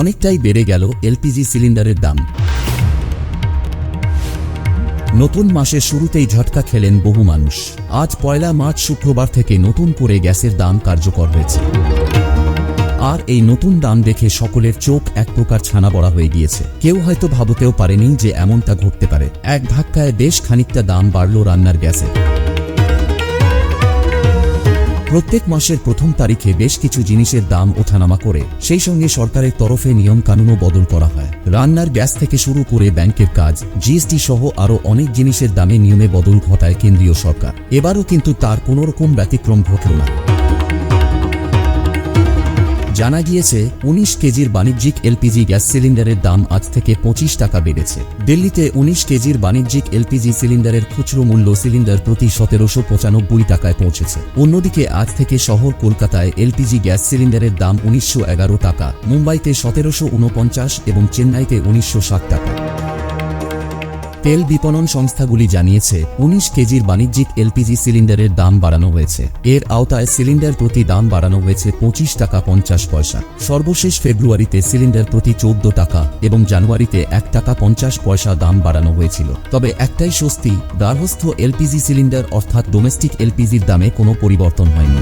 অনেকটাই বেড়ে গেল এলপিজি সিলিন্ডারের দাম। নতুন মাসের শুরুতেই ঝটকা খেলেন বহু মানুষ। আজ ১ মার্চ শুক্রবার থেকে নতুন করে গ্যাসের দাম কার্যকর হয়েছে। আর এই নতুন দাম দেখে সকলের চোখ এক প্রকার ছানা বড়া হয়ে গিয়েছে। কেউ হয়তো ভাবতেও পারেনি যে এমনটা ঘটতে পারে। এক ধাক্কায় বেশ খানিকটা দাম বাড়ল রান্নার গ্যাসের। প্রত্যেক মাসের প্রথম তারিখে বেশ কিছু জিনিসের দাম ওঠানামা করে, সেই সঙ্গে সরকারের তরফে নিয়ম কানুনও বদল করা হয়। রান্নার গ্যাস থেকে শুরু করে ব্যাংকের কাজ, জিএসটি সহ আরও অনেক জিনিসের দামে নিয়মে বদল ঘটায় কেন্দ্রীয় সরকার। এবারও কিন্তু তার কোনোরকম ব্যতিক্রম ঘটল না। জানা গিয়েছে ১৯ কেজির বাণিজ্যিক এলপিজি গ্যাস সিলিন্ডারের দাম আজ থেকে ২৫ টাকা বেড়েছে। দিল্লিতে ১৯ কেজির বাণিজ্যিক এলপিজি সিলিন্ডারের খুচরো মূল্য সিলিন্ডার প্রতি ১৭৯৫ টাকায় পৌঁছেছে। অন্যদিকে আজ থেকে শহর কলকাতায় এলপিজি গ্যাস সিলিন্ডারের দাম ১৯১১ টাকা, মুম্বাইতে ১৭৪৯ এবং চেন্নাইতে ১৯৬০ টাকা। তেল বিপণন সংস্থাগুলি জানিয়েছে ১৯ কেজির বাণিজ্যিক এলপিজি সিলিন্ডারের দাম বাড়ানো হয়েছে। এর আওতায় সিলিন্ডার প্রতি দাম বাড়ানো হয়েছে ২৫ টাকা ৫০ পয়সা। সর্বশেষ ফেব্রুয়ারিতে সিলিন্ডার প্রতি ১৪ টাকা এবং জানুয়ারিতে ১ টাকা ৫০ পয়সা দাম বাড়ানো হয়েছিল। তবে একটাই স্বস্তি, গার্হস্থ্য এলপিজি সিলিন্ডার অর্থাৎ ডোমেস্টিক এলপিজির দামে কোনো পরিবর্তন হয়নি।